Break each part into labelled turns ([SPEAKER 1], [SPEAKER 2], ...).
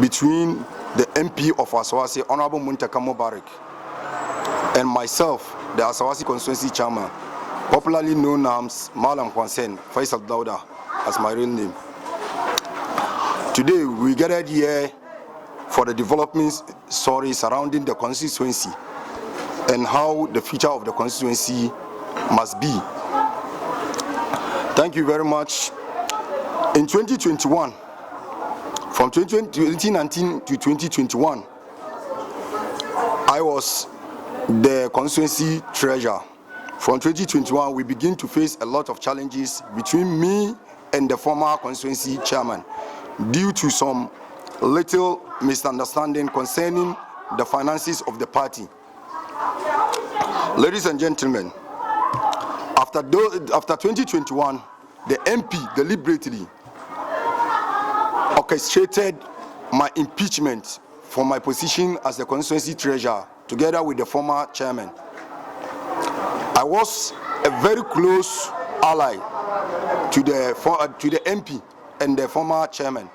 [SPEAKER 1] between the MP of Asawase, Honorable Muntaka Mubarak, and myself, the Asawase constituency chairman, popularly known as Malam Hussein Faisal Dauda as my real name. Today we gathered here for the development story surrounding the constituency and how the future of the constituency must be. Thank you very much. In 2021, from 2019 to 2021, I was the constituency treasurer. From 2021, we begin to face a lot of challenges between me and the former constituency chairman due to some little misunderstanding concerning the finances of the party. Ladies and gentlemen, after 2021, the MP deliberately orchestrated my impeachment for my position as the constituency treasurer together with the former chairman. I was a very close ally to the MP and the former chairman.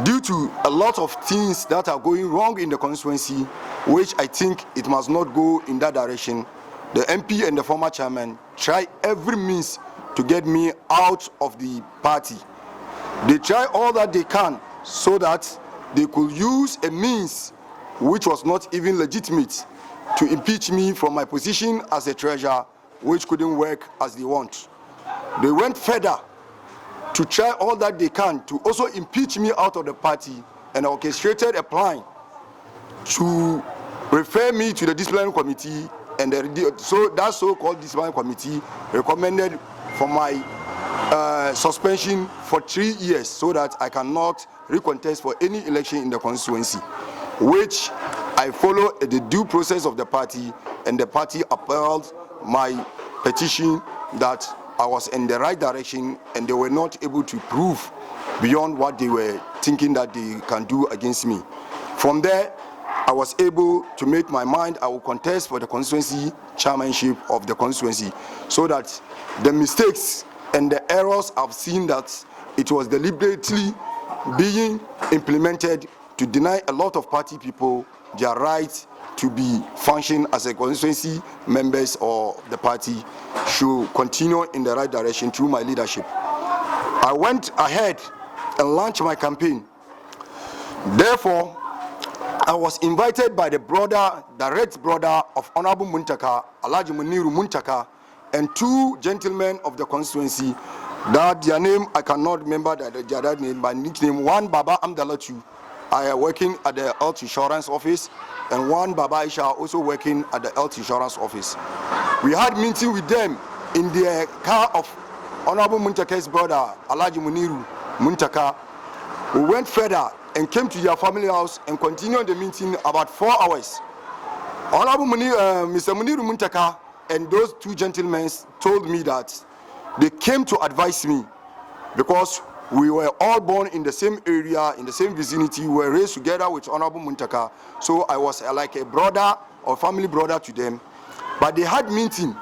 [SPEAKER 1] Due to a lot of things that are going wrong in the constituency, which I think it must not go in that direction, the MP and the former chairman try every means to get me out of the party. They try all that they can so that they could use a means which was not even legitimate to impeach me from my position as a treasurer, which couldn't work as they want. They went further to try all that they can to also impeach me out of the party and orchestrated a plan to refer me to the disciplinary committee, and so that so-called disciplinary committee recommended for my suspension for 3 years so that I cannot recontest for any election in the constituency, which I followed the due process of the party, and the party upheld my petition that I was in the right direction, and they were not able to prove beyond what they were thinking that they can do against me. From there, I was able to make my mind. I will contest for the constituency chairmanship of the constituency, so that the mistakes and the errors I've seen that it was deliberately being implemented to deny a lot of party people their right to be function as a constituency members or the party should continue in the right direction through my leadership. I went ahead and launched my campaign. Therefore, I was invited by the direct brother of Honorable Muntaka, Alhaji Muniru Muntaka, and two gentlemen of the constituency that their name I cannot remember their name by nickname. One Baba Amdalatu, I am working at the health insurance office, and one Baba Isha also working at the health insurance office. We had meeting with them in the car of Honorable Muntaka's brother Alhaji Muniru Muntaka. We went further and came to their family house and continued the meeting about 4 hours. Honorable Mr. Muniru Muntaka and those two gentlemen told me that they came to advise me because we were all born in the same area, in the same vicinity. We were raised together with Honorable Muntaka, so I was like a brother or family brother to them. But they had meeting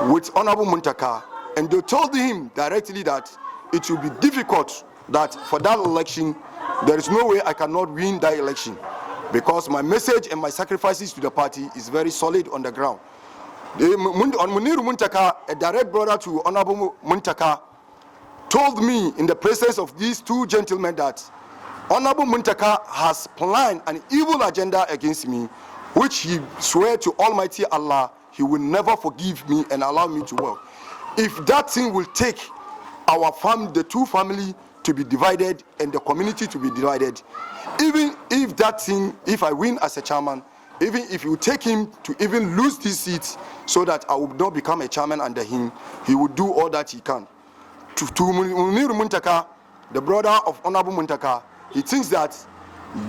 [SPEAKER 1] with Honorable Muntaka, and they told him directly that it will be difficult that for that election, there is no way I cannot win that election because my message and my sacrifices to the party is very solid on the ground. Muniru Muntaka, a direct brother to Honorable Muntaka, told me in the presence of these two gentlemen that Honorable Muntaka has planned an evil agenda against me, which he swore to Almighty Allah he will never forgive me and allow me to work. If that thing will take our family, the two family, to be divided and the community to be divided, even if that thing, if I win as a chairman, even if you take him to even lose this seat so that I will not become a chairman under him, he will do all that he can. To Muniru Muntaka, the brother of Honorable Muntaka, he thinks that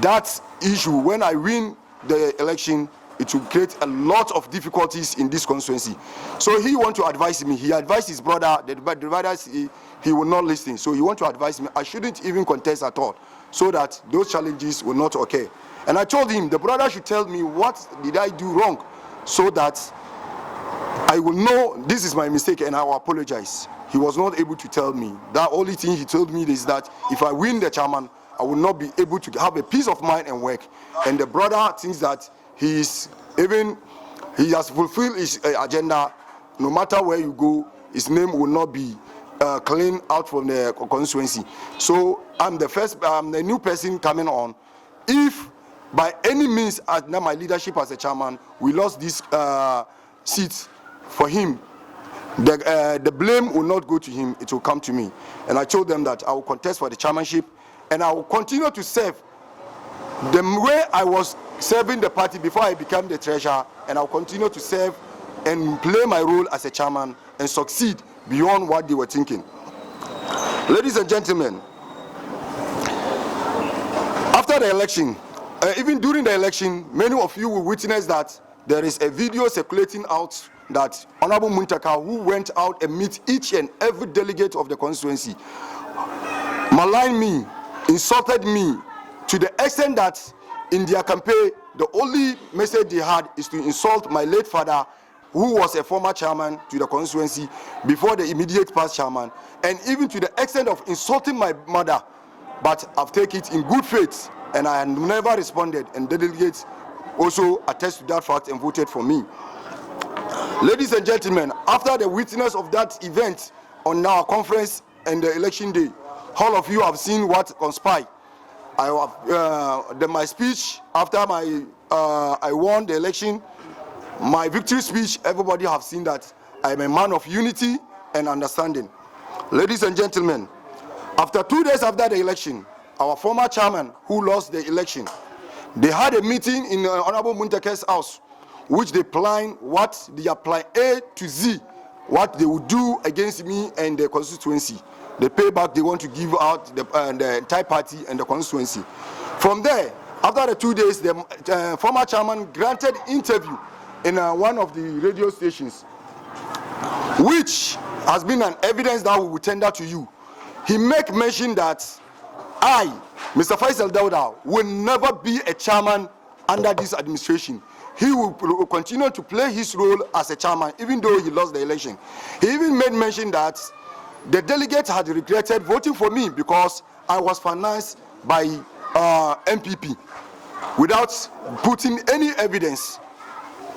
[SPEAKER 1] that issue, when I win the election, it will create a lot of difficulties in this constituency. So he want to advise me. He advised his brother, the brothers, he will not listen. So he want to advise me. I shouldn't even contest at all, so that those challenges will not occur. And I told him, the brother should tell me what did I do wrong, so that I will know this is my mistake and I will apologize. He was not able to tell me. The only thing he told me is that if I win the chairman, I will not be able to have a peace of mind and work. And the brother thinks that he has fulfilled his agenda. No matter where you go, his name will not be clean out from the constituency. So I'm the new person coming on. If by any means, under my leadership as a chairman, we lost this seat for him, the blame will not go to him, it will come to me. And I told them that I will contest for the chairmanship, and I will continue to serve the way I was serving the party before I became the treasurer, and I will continue to serve and play my role as a chairman and succeed beyond what they were thinking. Ladies and gentlemen, after the election, even during the election, many of you will witness that there is a video circulating out that Honorable Muntaka, who went out and met each and every delegate of the constituency, maligned me, insulted me, to the extent that in their campaign, the only message they had is to insult my late father, who was a former chairman to the constituency before the immediate past chairman, and even to the extent of insulting my mother. But I've taken it in good faith, and I have never responded, and the delegates also attest to that fact and voted for me. Ladies and gentlemen, after the witness of that event on our conference and the election day, all of you have seen what conspired. I have my speech after I won the election, my victory speech. Everybody have seen that I am a man of unity and understanding. Ladies and gentlemen, after 2 days after the election, our former chairman who lost the election, they had a meeting in Honorable Muntaka's house, which they planned what they apply A to Z, what they would do against me and the constituency. The payback they want to give out the entire party and the constituency. From there, after the 2 days, the former chairman granted interview in one of the radio stations, which has been an evidence that we will tender to you. He make mention that I, Mr. Faisal Dauda, will never be a chairman under this administration. He will continue to play his role as a chairman, even though he lost the election. He even made mention that the delegates had regretted voting for me because I was financed by MPP without putting any evidence,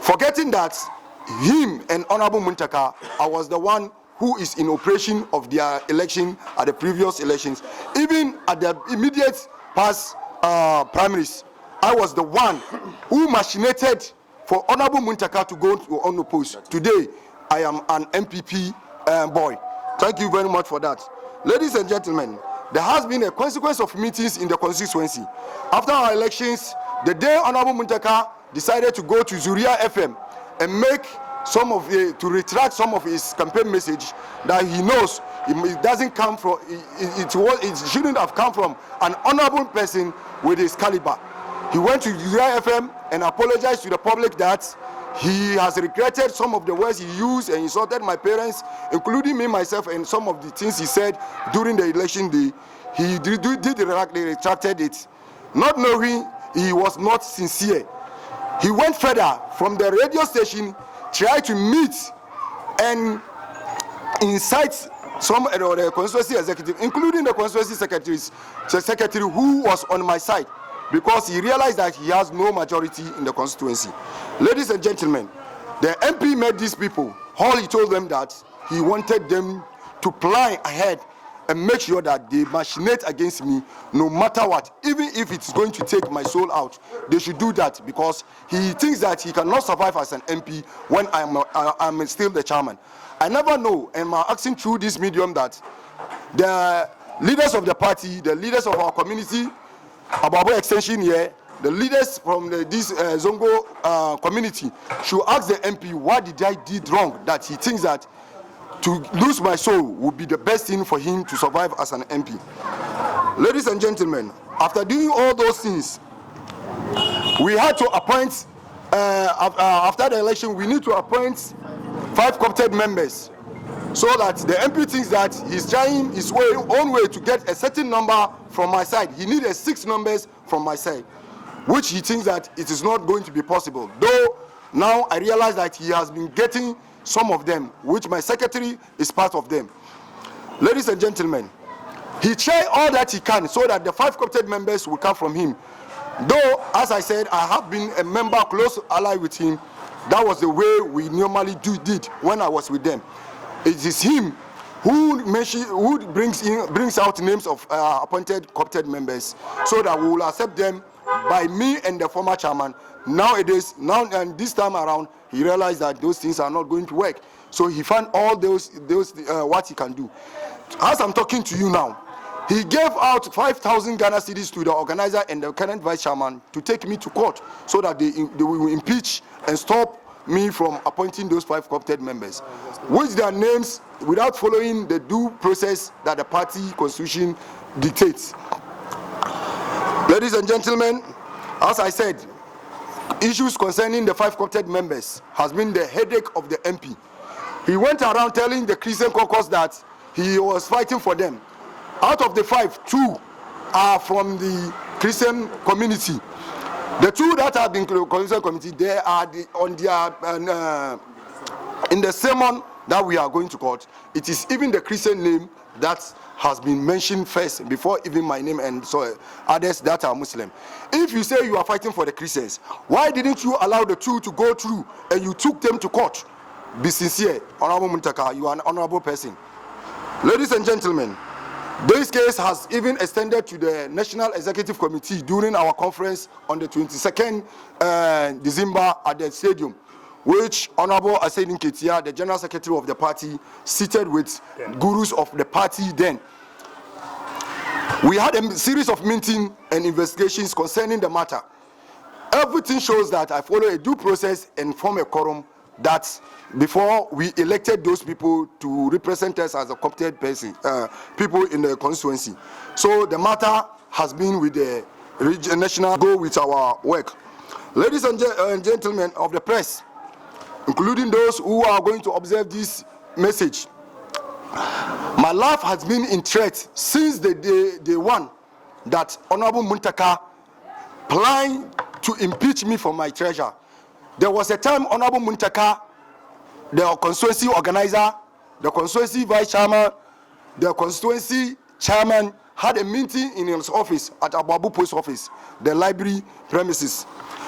[SPEAKER 1] forgetting that him and Honorable Muntaka, I was the one who is in operation of their election at the previous elections. Even at the immediate past primaries, I was the one who machinated for Honorable Muntaka to go on the post. Today, I am an MPP boy. Thank you very much for that. Ladies and gentlemen, there has been a consequence of meetings in the constituency. After our elections, the day Honorable Muntaka decided to go to Zuria FM and make to retract some of his campaign message that he knows it doesn't come from, it shouldn't have come from an honorable person with his caliber. He went to Zuria FM and apologized to the public that he has regretted some of the words he used and insulted my parents, including me, myself, and some of the things he said during the election day. He retracted it, not knowing he was not sincere. He went further from the radio station, tried to meet and incite some of the constituency executive, including the constituency secretary who was on my side, because he realized that he has no majority in the constituency. Ladies and gentlemen, the MP met these people. All he told them that he wanted them to plan ahead and make sure that they machinate against me no matter what. Even if it's going to take my soul out, they should do that, because he thinks that he cannot survive as an MP when I'm still the chairman. I never know, and my asking through this medium, that the leaders of the party, the leaders of our community, Ababo extension here, the leaders from this Zongo community should ask the MP what did I did wrong that he thinks that to lose my soul would be the best thing for him to survive as an MP. Ladies and gentlemen, after doing all those things, we had to appoint, after the election, we need to appoint 5 co-opted members, so that the MP thinks that he's trying his own way to get a certain number from my side. He needed 6 numbers from my side, which he thinks that it is not going to be possible. Though now I realize that he has been getting some of them, which my secretary is part of them. Ladies and gentlemen, He tried all that he can so that the 5 co-opted members will come from him. Though, as I said, I have been a member, close ally with him. That was the way we normally did when I was with them. It is him who brings out names of appointed co-opted members so that we will accept them by me and the former chairman. Now and this time around, he realized that those things are not going to work. So he found all those what he can do. As I'm talking to you now, he gave out 5,000 Ghana cedis to the organizer and the current vice chairman to take me to court so that they will impeach and stop me from appointing those 5 co-opted members, which their names without following the due process that the party constitution dictates. Ladies and gentlemen, as I said, issues concerning the 5 co-opted members has been the headache of the MP. He went around telling the Christian caucus that he was fighting for them. Out of the 5, 2 are from the Christian community. The 2 that have been Christian community, they are in the sermon that we are going to court. It is even the Christian name that has been mentioned first before even my name and so others that are Muslim. If you say you are fighting for the Christians, why didn't you allow the 2 to go through and you took them to court? Be sincere, Honorable Muntaka, you are an honorable person. Ladies and gentlemen, this case has even extended to the National Executive Committee during our conference on the 22nd December at the stadium, which Honorable Asedin Ketia, the General Secretary of the party, seated with gurus of the party then. We had a series of meetings and investigations concerning the matter. Everything shows that I follow a due process and form a quorum that before we elected those people to represent us as a co-opted person, people in the constituency. So the matter has been with the national go with our work. Ladies and gentlemen of the press, including those who are going to observe this message, my life has been in threat since the day one that Honorable Muntaka planned to impeach me for my treasure. There was a time Honorable Muntaka, the constituency organizer, the constituency vice chairman, the constituency chairman had a meeting in his office at Ababu Post Office, the library premises,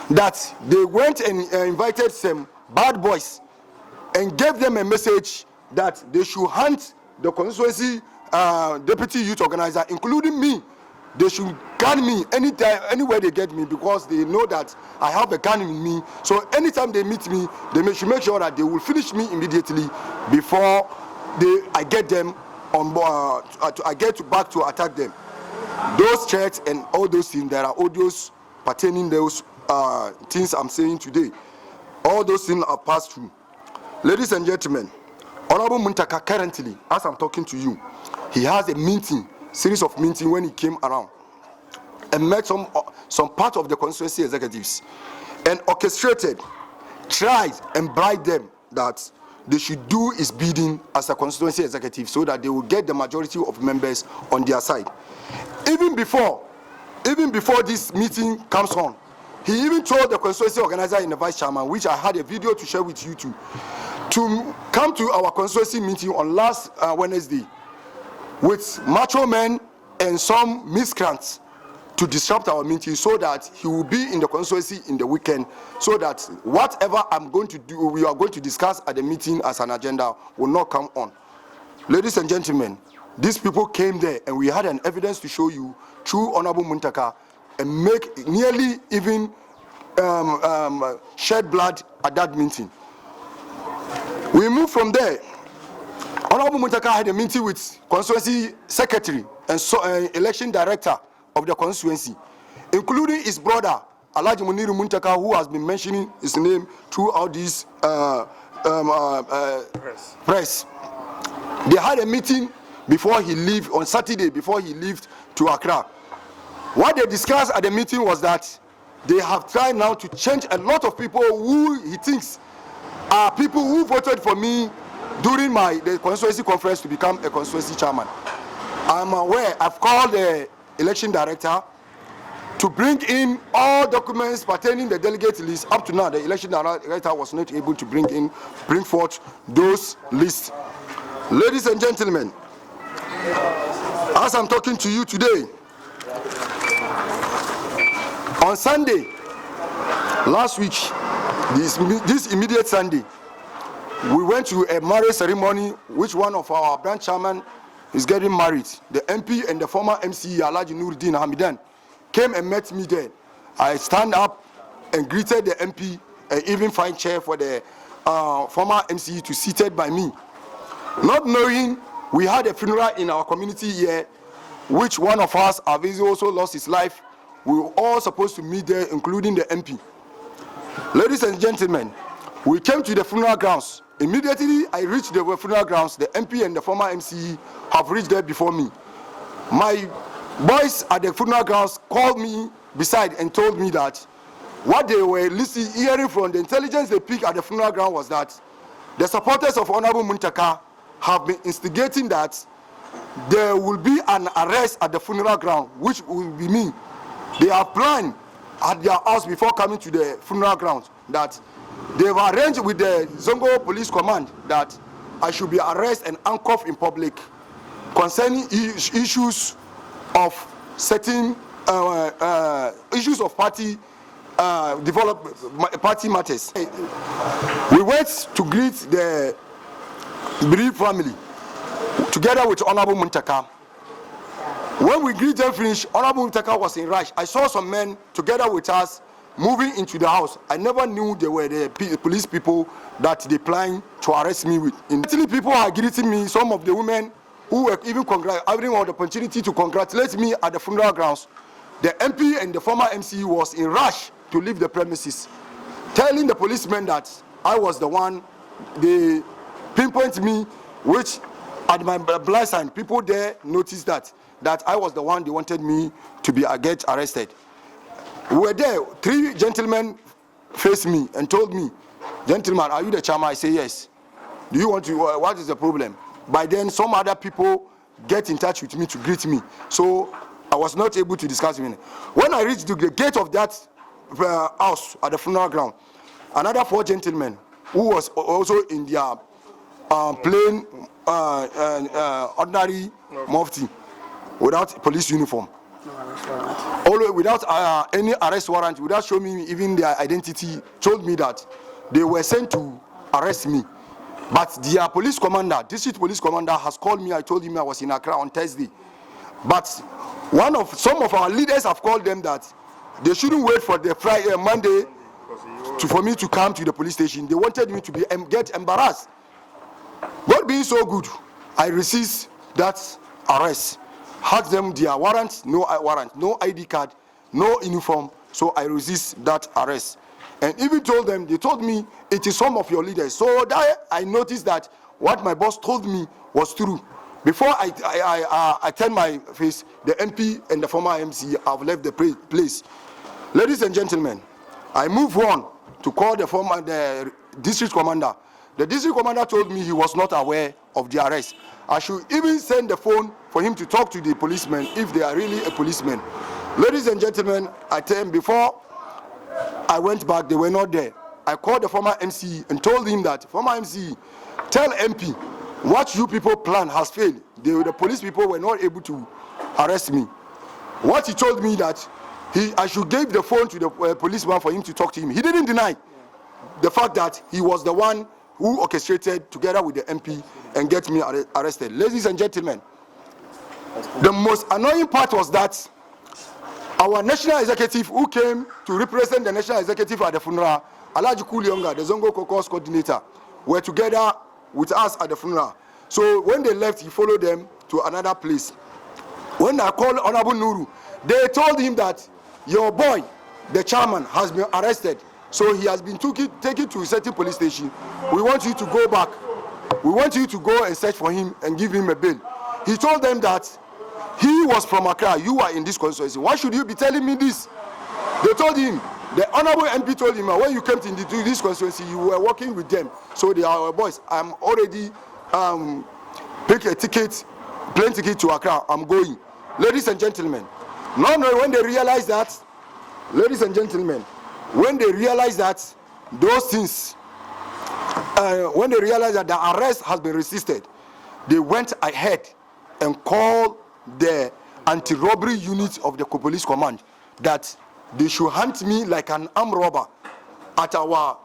[SPEAKER 1] that they went and invited some bad boys and gave them a message that they should hunt the constituency deputy youth organizer, including me. They should gun me anytime, anywhere they get me, because they know that I have a gun in me. So anytime they meet me, they should make sure that they will finish me immediately before I get them on board. I get back to attack them. Those threats and all those things, there are audios pertaining those things I'm saying today. All those things are passed through. Ladies and gentlemen, Honorable Muntaka currently, as I'm talking to you, he has a series of meetings when he came around and met some part of the constituency executives and orchestrated, tried and bribed them that they should do his bidding as a constituency executive so that they will get the majority of members on their side. Even before this meeting comes on, he even told the constituency organizer and the vice chairman, which I had a video to share with you too, to come to our constituency meeting on last Wednesday with macho men and some miscreants to disrupt our meeting so that he will be in the constituency in the weekend, so that whatever I'm going to do, we are going to discuss at the meeting as an agenda will not come on. Ladies and gentlemen, these people came there and we had an evidence to show you through Honorable Muntaka and make nearly even shed blood at that meeting. We moved from there. Honorable Muntaka had a meeting with constituency secretary and election director of the constituency, including his brother Alhaji Muniru Muntaka, who has been mentioning his name throughout this press. They had a meeting before he left on Saturday, before he left to Accra. What they discussed at the meeting was that they have tried now to change a lot of people who he thinks are people who voted for me during the constituency conference to become a constituency chairman. I'm aware, I've called the election director to bring in all documents pertaining the delegate list. Up to now, the election director was not able to bring forth those lists. Ladies and gentlemen, As I'm talking to you today, on Sunday, last week, this immediate Sunday, we went to a marriage ceremony which one of our branch chairman is getting married. The MP and the former MC, NURUDEEN Hamidan, came and met me there. I stand up and greeted the MP and even find chair for the former MC to seated by me. Not knowing we had a funeral in our community here, which one of us have also lost his life. We were all supposed to meet there, including the MP. Ladies and gentlemen, we came to the funeral grounds. Immediately I reached the funeral grounds. The MP and the former MC have reached there before me. My boys at the funeral grounds called me beside and told me that what they were hearing from the intelligence they picked at the funeral ground was that the supporters of Honorable Muntaka have been instigating that there will be an arrest at the funeral ground, which will be me. They have planned at their house before coming to the funeral ground that they've arranged with the Zongo Police Command that I should be arrested and handcuffed in public concerning issues of certain issues of party party matters. We went to greet the bereaved family together with Honorable Muntaka. When we greet them finish, Honorable Muntaka was in rush. I saw some men together with us moving into the house. I never knew they were the police people that they planned to arrest me with. Actually, people are greeting me. Some of the women who were even having the opportunity to congratulate me at the funeral grounds. The MP and the former MC was in rush to leave the premises, telling the policemen that I was the one. They pinpoint me, which at my blind side, people there noticed that I was the one they wanted me to get arrested. We were there. 3 gentlemen faced me and told me, "Gentleman, are you the chairman?" I say yes. Do you want to? What is the problem? By then, some other people get in touch with me to greet me, so I was not able to discuss with him. When I reached the gate of that house at the funeral ground, another 4 gentlemen who was also in their plain ordinary mufti without police uniform, always without any arrest warrant, without showing me even their identity, told me that they were sent to arrest me. But their police commander, district police commander, has called me. I told him I was in Accra on Thursday. But some of our leaders have called them that they shouldn't wait for the Friday, Monday for me to come to the police station. They wanted me to get embarrassed. God being so good, I resist that arrest. Had them their warrant, no ID card, no uniform. So I resist that arrest. And even they told me it is some of your leaders. So that I noticed that what my boss told me was true. Before I turn my face, the MP and the former MC have left the place. Ladies and gentlemen, I move on to call the district commander. The district commander told me he was not aware of the arrest. I should even send the phone for him to talk to the policemen if they are really a policeman. Ladies and gentlemen, before I went back, they were not there. I called the former MC and told him that, former MC, tell MP what you people plan has failed. The police people were not able to arrest me. What he told me that I should give the phone to the policeman for him to talk to him. He didn't deny the fact that he was the one who orchestrated together with the MP and get me arrested. Ladies and gentlemen, the most annoying part was that our national executive who came to represent the national executive at the funeral, Alhaji Kulionga, the Zongo Caucus coordinator, were together with us at the funeral. So when they left, he followed them to another place. When I called Honorable Nuru, they told him that your boy, the chairman, has been arrested. So he has been taken to a certain police station. We want you to go back. We want you to go and search for him and give him a bail. He told them that he was from Accra. You are in this constituency. Why should you be telling me this? They told him, the honorable MP told him, when you came to this constituency, you were working with them. So they are our boys. I'm already pick a ticket, plane ticket to Accra. I'm going. Ladies and gentlemen, when they realize that, when they realize that those things, when they realize that the arrest has been resisted, they went ahead and called the anti-robbery unit of the police command that they should hunt me like an armed robber at one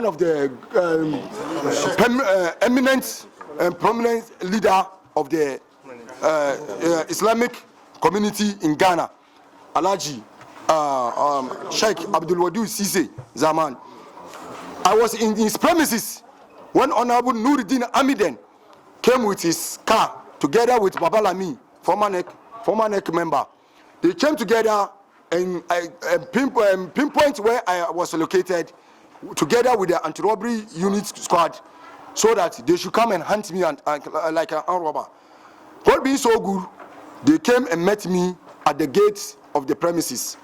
[SPEAKER 1] of the eminent and prominent leader of the Islamic community in Ghana, Alhaji Sheikh Abdul Wadud Sise Zaman. I was in his premises when Honorable NURUDEEN Amiden came with his car together with Baba Lami, former NEC member. They came together and pinpoint where I was located together with the anti-robbery unit squad so that they should come and hunt me like an armed robber. God being so good, they came and met me at the gate of the premises.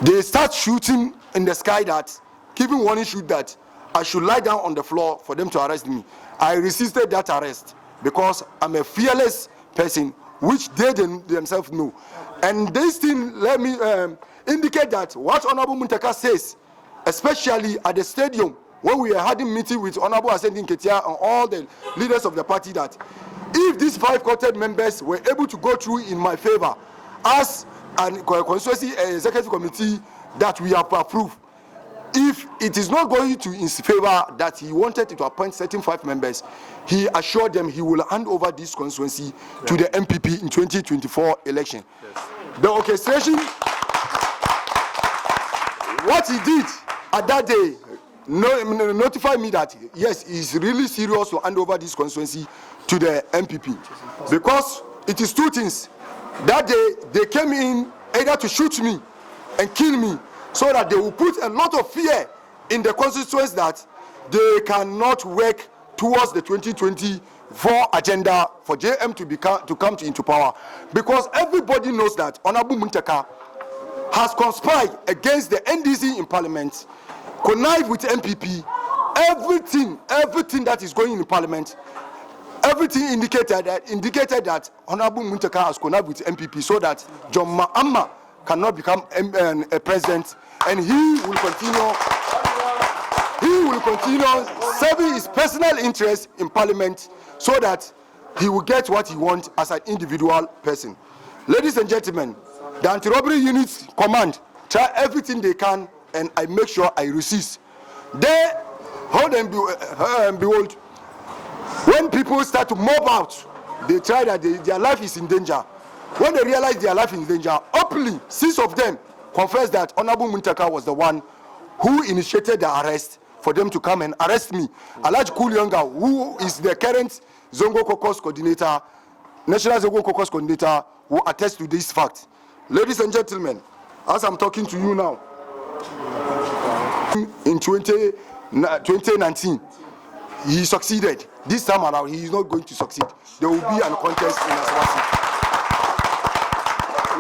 [SPEAKER 1] They start shooting in the sky, that giving warning shoot that I should lie down on the floor for them to arrest me. I resisted that arrest because I'm a fearless person, which they themselves know. And this thing let me indicate that what Honorable Muntaka says, especially at the stadium when we are having meeting with Honorable Ascending Ketia and all the leaders of the party, that if these 5 quartet members were able to go through in my favor as a constituency executive committee that we have approved, if it is not going to his favor that he wanted to appoint certain 5 members, he assured them he will hand over this constituency to the MPP in 2024 election. Yes. The orchestration, what he did at that day, notified me that yes, he's really serious to hand over this constituency to the MPP, because it is 2 things. That day they came in either to shoot me and kill me, so that they will put a lot of fear in the constituents that they cannot work towards the 2024 agenda for JM to come into power, because everybody knows that Honorable Muntaka has conspired against the NDC in Parliament, connived with MPP. Everything that is going in Parliament, everything indicated that Honorable Muntaka has connived with MPP so that John Mahama cannot become a president, and he will continue serving his personal interests in Parliament so that he will get what he wants as an individual person. Ladies and gentlemen, the anti-robbery unit command try everything they can, and I make sure I resist. They hold and behold, when people start to mob out, they try that their life is in danger. When they realize their life is in danger, openly 6 of them confess that Honorable Muntaka was the one who initiated the arrest for them to come and arrest me. Alhaji Kulyonga, who is the current Zongo Caucus coordinator, National Zongo Caucus coordinator, who attests to this fact. Ladies and gentlemen, as I'm talking to you now, in 2019, he succeeded. This time around, he is not going to succeed. There will be a contest in Asawase.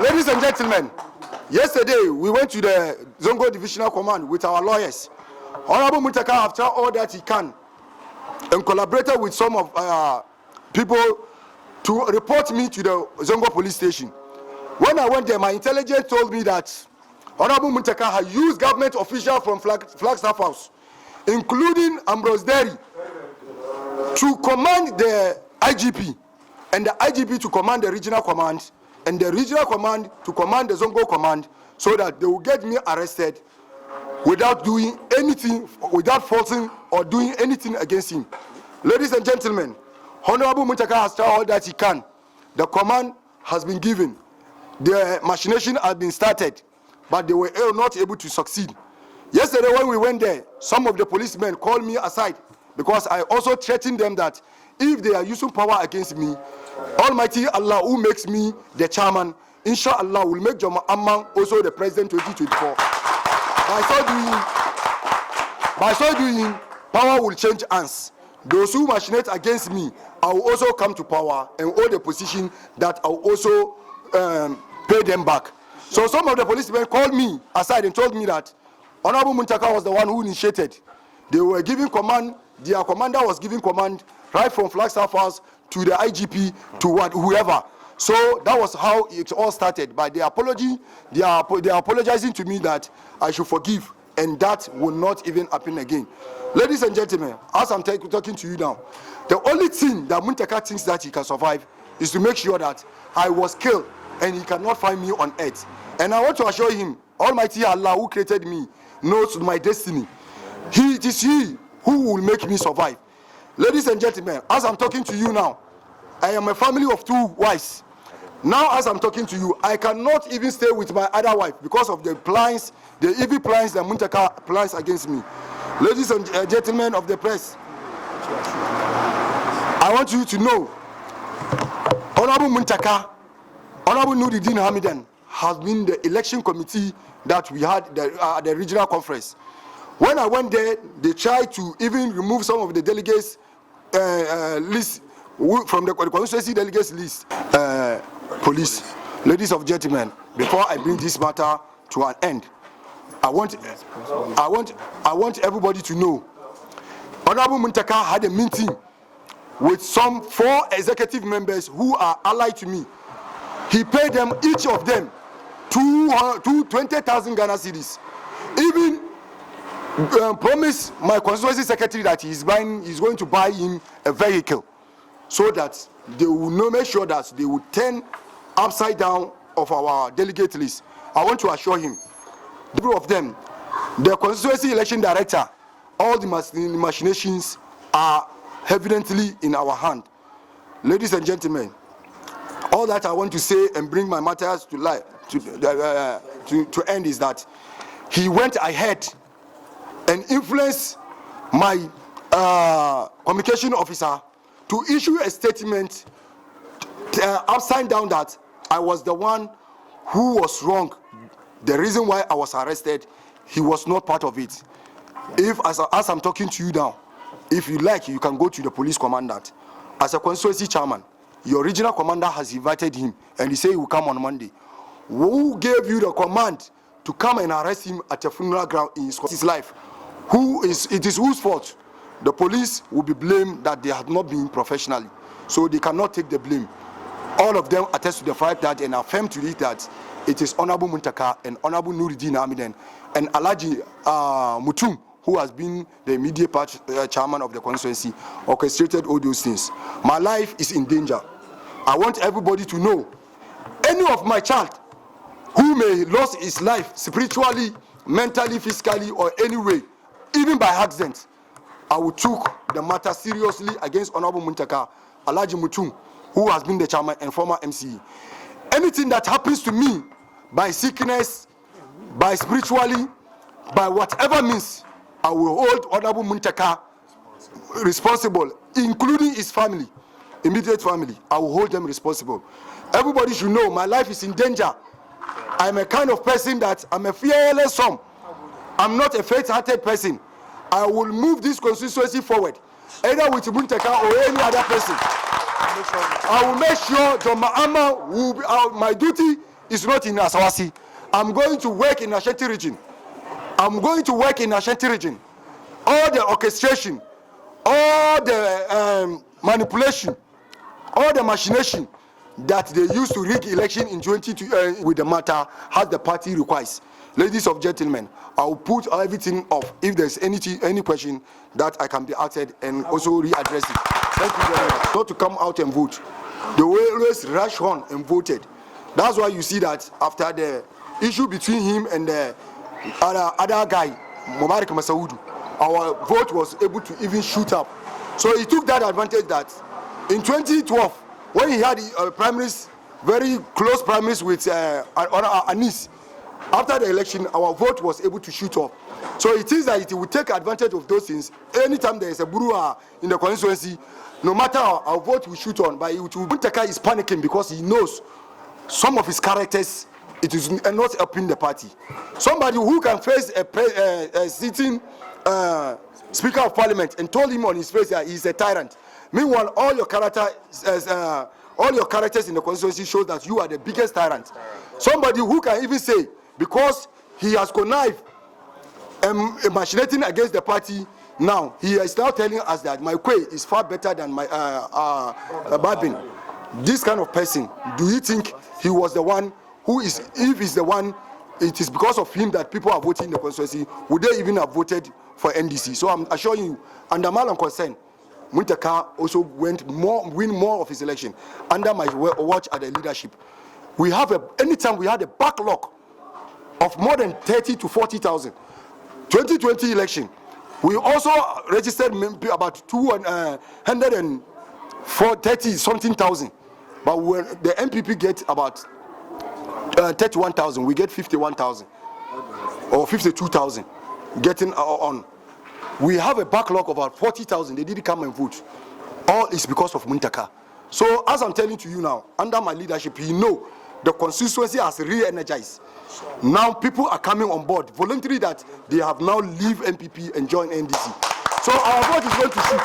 [SPEAKER 1] Ladies and gentlemen, yesterday we went to the Zongo Divisional Command with our lawyers. Honorable Muntaka, after all that he can, and collaborated with some of people to report me to the Zongo police station. When I went there, my intelligence told me that Honorable Muntaka had used government officials from Flagstaff House, including Ambrose Derry, to command the IGP, and the IGP to command the regional command, and the regional command to command the Zongo command, so that they will get me arrested without doing anything, without forcing or doing anything against him. Ladies and gentlemen, Honorable Muntaka has done all that he can. The command has been given. The machination has been started, but they were not able to succeed. Yesterday when we went there, some of the policemen called me aside, because I also threatened them that if they are using power against me, Almighty Allah, who makes me the chairman, inshallah will make Joma Amman also the president 2024. By so doing, power will change hands. Those who machinate against me, I will also come to power and hold a position that I will also pay them back. So some of the policemen called me aside and told me that Honorable Muntaka was the one who initiated. They were giving command, their commander was giving command right from Flagstaff House to the IGP to whoever. So that was how it all started. By the apology, they are apologizing to me that I should forgive, and that will not even happen again. Ladies and gentlemen, as I'm talking to you now, the only thing that Muntaka thinks that he can survive is to make sure that I was killed and he cannot find me on earth. And I want to assure him, Almighty Allah who created me knows my destiny. It is He who will make me survive. Ladies and gentlemen, as I'm talking to you now, I am a family of 2 wives. Now as I'm talking to you, I cannot even stay with my other wife because of the plans, the evil plans that Muntaka plans against me. Ladies and gentlemen of the press, I want you to know, Honorable Muntaka, Honorable NURUDEEN Hamidan has been the election committee that we had at the regional conference. When I went there, they tried to even remove some of the delegates list from the constituency delegates list. Police, ladies and gentlemen, before I bring this matter to an end, I want everybody to know, Honorable Muntaka had a meeting with some 4 executive members who are allied to me. He paid them, each of them, 20,000 Ghana cedis. Even promised my constituency secretary that he's going to buy him a vehicle, so that they will make sure that they will turn upside down of our delegate list. I want to assure him, the group of them, the constituency election director, all the machinations are evidently in our hand. Ladies and gentlemen, all that I want to say and bring my matters to light to end is that he went ahead and influenced my communication officer to issue a statement upside down that I was the one who was wrong. The reason why I was arrested, he was not part of it. If as I'm talking to you now, if you like, you can go to the police commandant. As a constituency chairman, your regional commander has invited him and he said he will come on Monday. Who gave you the command to come and arrest him at a funeral ground in his life? It is whose fault? The police will be blamed that they have not been professionally, so they cannot take the blame. All of them attest to the fact that and affirm to it that it is Honorable Muntaka and Honorable NURUDEEN Hamidan and Alhaji Mutum, who has been the immediate chairman of the constituency, orchestrated all those things. My life is in danger. I want everybody to know, any of my child who may lose his life spiritually, mentally, physically, or any way, even by accident, I will take the matter seriously against Honorable Muntaka, Alhaji Mutum, who has been the chairman and former MCE. Anything that happens to me by sickness, by spiritually, by whatever means, I will hold Honorable Muntaka responsible, including his family, immediate family. I will hold them responsible. Everybody should know my life is in danger. I'm a kind of person that I'm a fearless son. I'm not a faint-hearted person. I will move this constituency forward, either with Muntaka or any other person. I will make sure John Mahama will be my duty is not in Asawase. I'm going to work in Ashanti region. I'm going to work in Ashanti region. All the orchestration, all the manipulation, all the machination that they used to rig election in 2022 with the matter as the party requires. Ladies and gentlemen, I will put everything off if there's any question that I can be answered and also readdress it. Thank you very much. Not to come out and vote. They always rush on and voted. That's why you see that after the issue between him and the other guy, Mubarak Masaudu, our vote was able to even shoot up. So he took that advantage that in 2012, when he had primaries, very close primaries with Anis, after the election, our vote was able to shoot up. So it is that it will take advantage of those things. Anytime there is a Brouhaha in the constituency, no matter how, our vote will shoot on. But Muntaka is panicking because he knows some of his characters, it is not helping the party. Somebody who can face a sitting Speaker of Parliament and told him on his face that he's a tyrant. Meanwhile, all your characters in the constituency show that you are the biggest tyrant. Somebody who can even say, because he has connived and machinating against the party, now he is now telling us that my Kwe is far better than my Babin. This kind of person, do you think he was the one who is, if he's the one, it is because of him that people are voting in the constituency, would they even have voted for NDC? So I'm assuring you, under Malam consent, Muntaka also win more of his election under my watch at the leadership. We have anytime we had a backlog of more than 30 to 40,000. 2020 election, we also registered about 230 something thousand, but when the MPP get about 31,000, we get 51,000 or 52,000 getting on. We have a backlog of about 40,000. They didn't come and vote. All is because of Muntaka. So as I'm telling to you now, under my leadership, you know the constituency has re-energized. Now people are coming on board voluntarily that they have now leave MPP and join NDC. So our vote is going to shoot.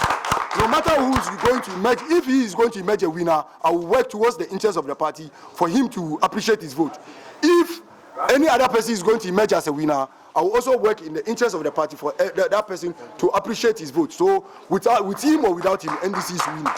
[SPEAKER 1] No matter who is going to emerge, if he is going to emerge a winner, I will work towards the interest of the party for him to appreciate his vote. If any other person is going to emerge as a winner, I will also work in the interest of the party for that person to appreciate his vote. So with him or without him, NDC is winning.